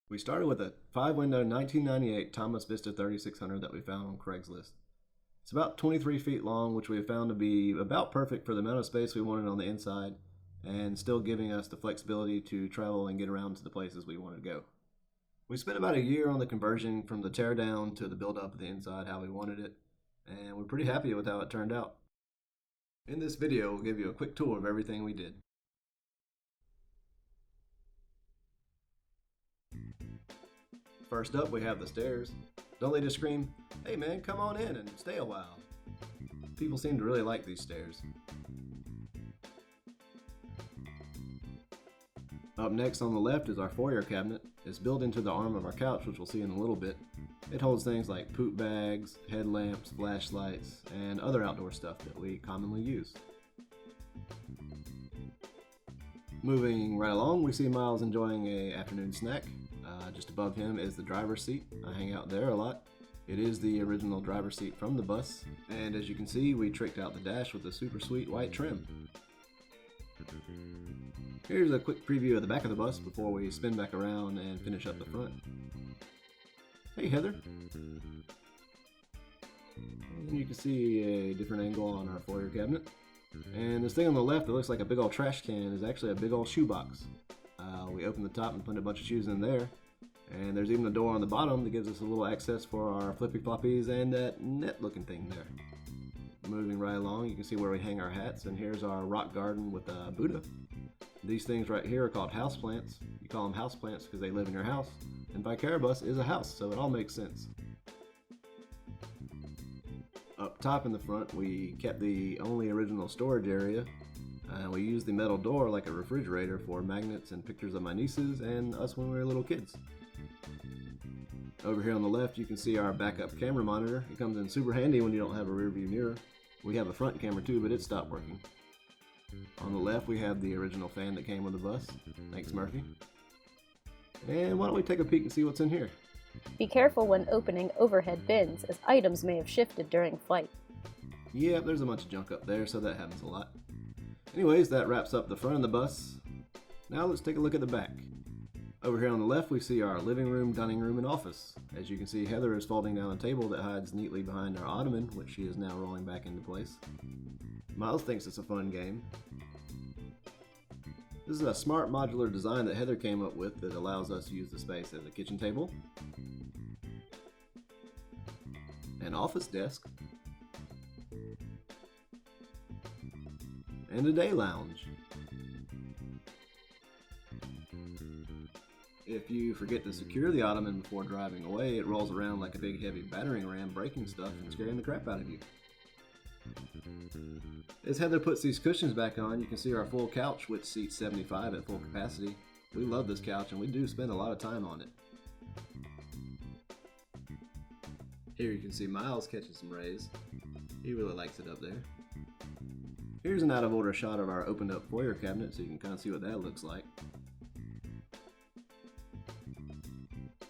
We started with a 5-window 1998 Thomas Vista 3600 that we found on Craigslist. It's about 23 feet long, which we have found to be about perfect for the amount of space we wanted on the inside, and still giving us the flexibility to travel and get around to the places we want to go. We spent about a year on the conversion from the teardown to the build up of the inside how we wanted it, and we're pretty happy with how it turned out. In this video, we'll give you a quick tour of everything we did. First up, we have the stairs. Don't they just scream, "Hey man, come on in and stay a while." People seem to really like these stairs. Up next on the left is our foyer cabinet. It's built into the arm of our couch, which we'll see in a little bit. It holds things like poop bags, headlamps, flashlights, and other outdoor stuff that we commonly use. Moving right along, we see Miles enjoying an afternoon snack. Just above him is the driver's seat. I hang out there a lot. It is the original driver's seat from the bus, and as you can see, we tricked out the dash with a super sweet white trim. Here's a quick preview of the back of the bus before we spin back around and finish up the front. Hey Heather! And you can see a different angle on our foyer cabinet. And this thing on the left that looks like a big old trash can is actually a big old shoebox. We open the top and put a bunch of shoes in there. And there's even a door on the bottom that gives us a little access for our flippy floppies and that net looking thing there. Moving right along, you can see where we hang our hats, and here's our rock garden with a Buddha. These things right here are called houseplants. You call them houseplants because they live in your house, and Vicaribus is a house, so it all makes sense. Up top in the front, we kept the only original storage area. We used the metal door like a refrigerator for magnets and pictures of my nieces and us when we were little kids. Over here on the left, you can see our backup camera monitor. It comes in super handy when you don't have a rear view mirror. We have a front camera too, but it stopped working. On the left, we have the original fan that came with the bus. Thanks, Murphy. And why don't we take a peek and see what's in here? Be careful when opening overhead bins, as items may have shifted during flight. Yeah, there's a bunch of junk up there, so that happens a lot. Anyways, that wraps up the front of the bus. Now let's take a look at the back. Over here on the left, we see our living room, dining room, and office. As you can see, Heather is folding down a table that hides neatly behind our ottoman, which she is now rolling back into place. Miles thinks it's a fun game. This is a smart modular design that Heather came up with that allows us to use the space as a kitchen table, an office desk, and a day lounge. If you forget to secure the ottoman before driving away, it rolls around like a big heavy battering ram, breaking stuff and scaring the crap out of you. As Heather puts these cushions back on, you can see our full couch, which seats 75 at full capacity. We love this couch and we do spend a lot of time on it. Here you can see Miles catching some rays. He really likes it up there. Here's an out of order shot of our opened up foyer cabinet so you can kind of see what that looks like.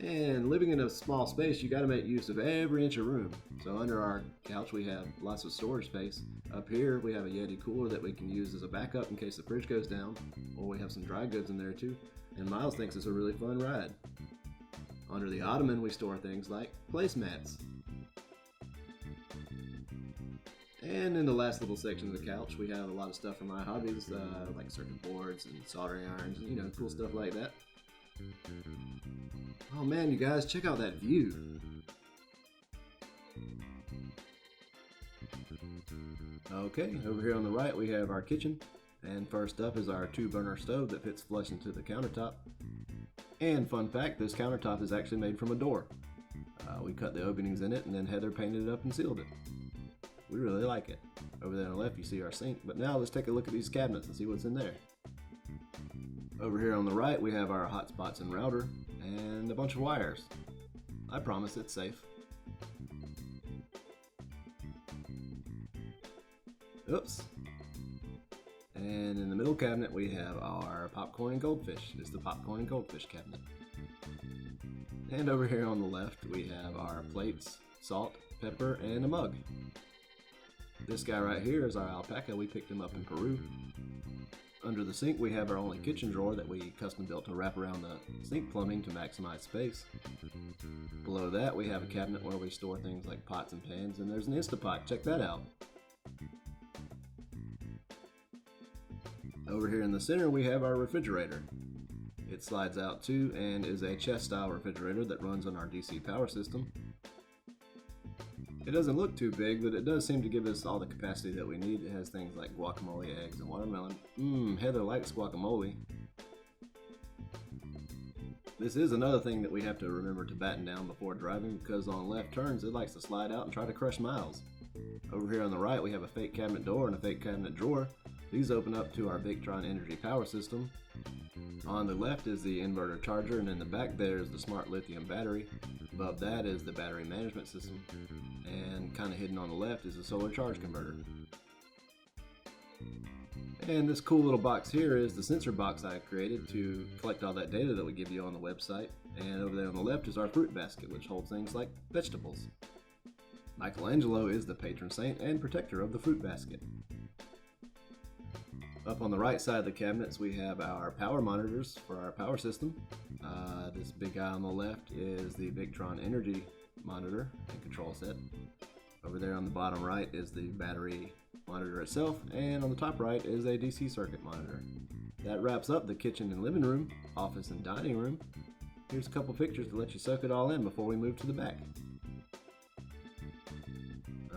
And living in a small space, you got to make use of every inch of room. So under our couch we have lots of storage space. Up here we have a Yeti cooler that we can use as a backup in case the fridge goes down, or we have some dry goods in there too. And Miles thinks it's a really fun ride. Under the ottoman we store things like placemats. And in the last little section of the couch we have a lot of stuff for my hobbies, like circuit boards and soldering irons and cool stuff like that. Oh man, you guys, check out that view. Okay, over here on the right we have our kitchen, and first up is our 2-burner stove that fits flush into the countertop. And fun fact, this countertop is actually made from a door. We cut the openings in it and then Heather painted it up and sealed it. We really like it. Over there on the left you see our sink, but now let's take a look at these cabinets and see what's in there. Over here on the right we have our hotspots and router, and a bunch of wires. I promise it's safe. Oops. And in the middle cabinet we have our popcorn and goldfish. It's the popcorn and goldfish cabinet. And over here on the left we have our plates, salt, pepper, and a mug. This guy right here is our alpaca. We picked him up in Peru. Under the sink, we have our only kitchen drawer that we custom built to wrap around the sink plumbing to maximize space. Below that, we have a cabinet where we store things like pots and pans, and there's an Instapot. Check that out. Over here in the center, we have our refrigerator. It slides out too and is a chest style refrigerator that runs on our DC power system. It doesn't look too big, but it does seem to give us all the capacity that we need. It has things like guacamole, eggs, and watermelon. Heather likes guacamole. This is another thing that we have to remember to batten down before driving, because on left turns it likes to slide out and try to crush Miles. Over here on the right we have a fake cabinet door and a fake cabinet drawer. These open up to our Victron energy power system. On the left is the inverter charger, and in the back there is the smart lithium battery. Above that is the battery management system, and kind of hidden on the left is a solar charge converter. And this cool little box here is the sensor box I created to collect all that data that we give you on the website. And over there on the left is our fruit basket, which holds things like vegetables. Michelangelo is the patron saint and protector of the fruit basket. Up on the right side of the cabinets we have our power monitors for our power system. This big guy on the left is the Victron energy monitor and control set. Over there on the bottom right is the battery monitor itself, and on the top right is a DC circuit monitor. That wraps up the kitchen and living room, office and dining room. Here's a couple pictures to let you soak it all in before we move to the back.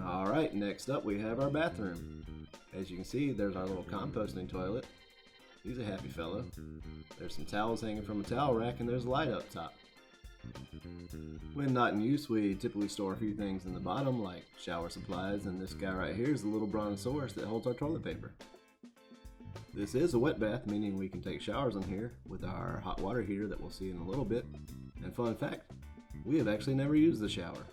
Alright, next up we have our bathroom. As you can see, there's our little composting toilet. He's a happy fellow. There's some towels hanging from a towel rack, and there's a light up top. When not in use, we typically store a few things in the bottom, like shower supplies, and this guy right here is the little brontosaurus that holds our toilet paper. This is a wet bath, meaning we can take showers in here with our hot water heater that we'll see in a little bit. And fun fact, we have actually never used the shower.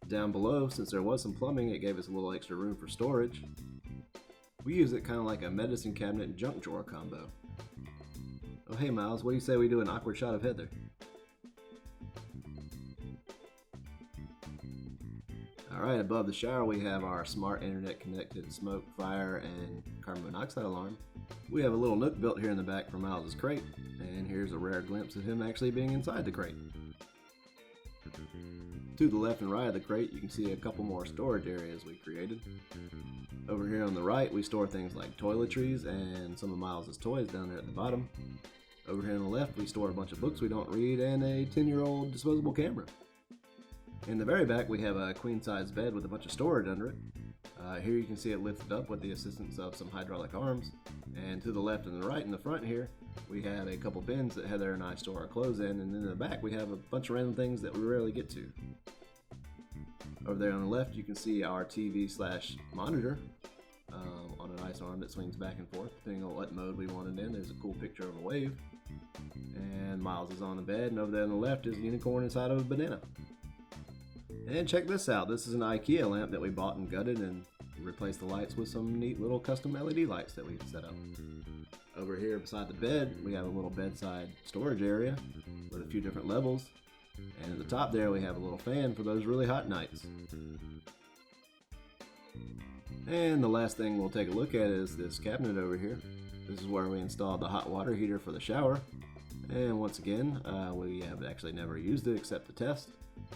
Down below, since there was some plumbing, it gave us a little extra room for storage. We use it kind of like a medicine cabinet and junk drawer combo. Oh hey Miles, what do you say we do an awkward shot of Heather? Alright, above the shower we have our smart internet connected smoke, fire, and carbon monoxide alarm. We have a little nook built here in the back for Miles' crate, and here's a rare glimpse of him actually being inside the crate. To the left and right of the crate you can see a couple more storage areas we created. Over here on the right we store things like toiletries and some of Miles' toys down there at the bottom. Over here on the left we store a bunch of books we don't read and a 10-year-old disposable camera. In the very back we have a queen-size bed with a bunch of storage under it. Here you can see it lifted up with the assistance of some hydraulic arms. And to the left and the right in the front here we have a couple bins that Heather and I store our clothes in, and in the back we have a bunch of random things that we rarely get to. Over there on the left you can see our TV/monitor on a nice arm that swings back and forth depending on what mode we want it in. There's a cool picture of a wave. And Miles is on the bed, and over there on the left is a unicorn inside of a banana. And check this out, this is an IKEA lamp that we bought and gutted and replaced the lights with some neat little custom LED lights that we set up. Over here beside the bed we have a little bedside storage area with a few different levels. And at the top there we have a little fan for those really hot nights. And the last thing we'll take a look at is this cabinet over here. This is where we installed the hot water heater for the shower. And once again, we have actually never used it except to test.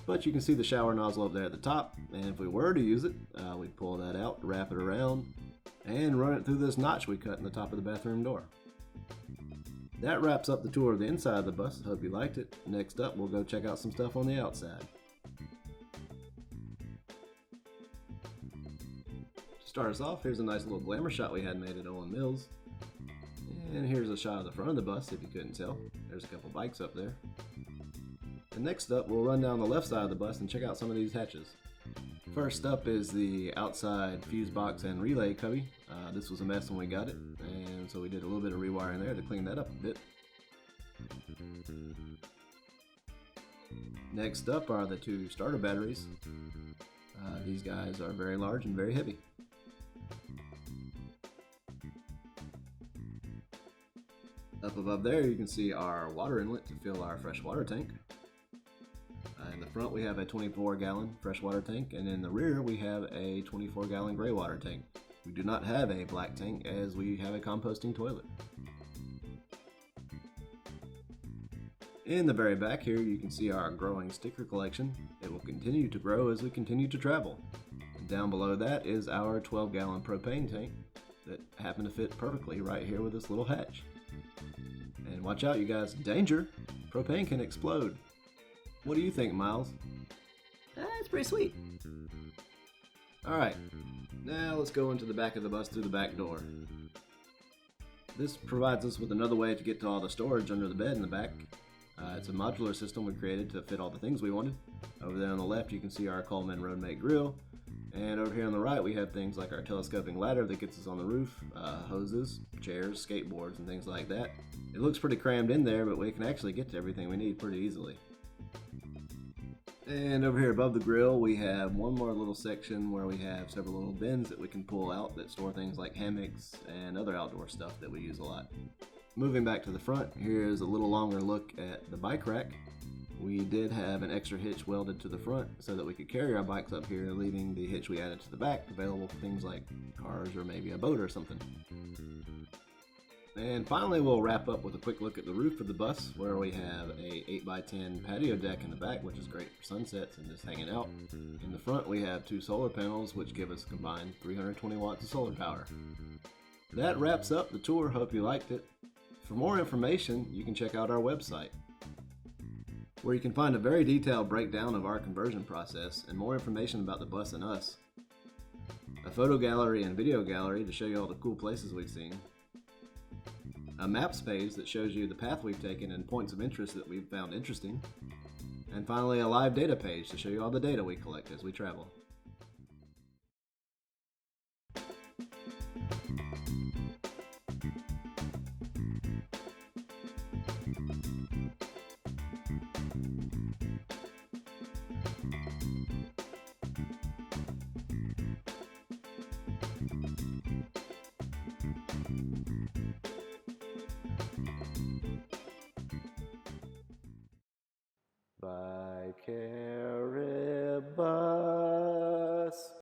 But you can see the shower nozzle up there at the top. And if we were to use it, we'd pull that out, wrap it around, and run it through this notch we cut in the top of the bathroom door. That wraps up the tour of the inside of the bus. Hope you liked it. Next up, we'll go check out some stuff on the outside. To start us off, here's a nice little glamour shot we had made at Owen Mills. And here's a shot of the front of the bus, if you couldn't tell. There's a couple bikes up there. And next up, we'll run down the left side of the bus and check out some of these hatches. First up is the outside fuse box and relay cubby. This was a mess when we got it, and so we did a little bit of rewiring there to clean that up a bit. Next up are the two starter batteries. These guys are very large and very heavy. Up above there you can see our water inlet to fill our fresh water tank. In the front we have a 24-gallon freshwater tank, and in the rear we have a 24-gallon gray water tank. We do not have a black tank as we have a composting toilet. In the very back here, you can see our growing sticker collection. It will continue to grow as we continue to travel. And down below that is our 12-gallon propane tank that happened to fit perfectly right here with this little hatch. And watch out, you guys. Danger! Propane can explode. What do you think, Miles? It's pretty sweet. Alright, now let's go into the back of the bus through the back door. This provides us with another way to get to all the storage under the bed in the back. It's a modular system we created to fit all the things we wanted. Over there on the left you can see our Coleman Roadmate grill. And over here on the right we have things like our telescoping ladder that gets us on the roof, hoses, chairs, skateboards, and things like that. It looks pretty crammed in there, but we can actually get to everything we need pretty easily. And over here above the grill we have one more little section where we have several little bins that we can pull out that store things like hammocks and other outdoor stuff that we use a lot. Moving back to the front, here's a little longer look at the bike rack. We did have an extra hitch welded to the front so that we could carry our bikes up here, leaving the hitch we added to the back available for things like cars or maybe a boat or something. And finally we'll wrap up with a quick look at the roof of the bus, where we have a 8x10 patio deck in the back, which is great for sunsets and just hanging out. In the front we have 2 solar panels which give us a combined 320 watts of solar power. That wraps up the tour. Hope you liked it. For more information you can check out our website, where you can find a very detailed breakdown of our conversion process and more information about the bus and us, a photo gallery and video gallery to show you all the cool places we've seen, a maps page that shows you the path we've taken and points of interest that we've found interesting, and finally a live data page to show you all the data we collect as we travel. Vicarious.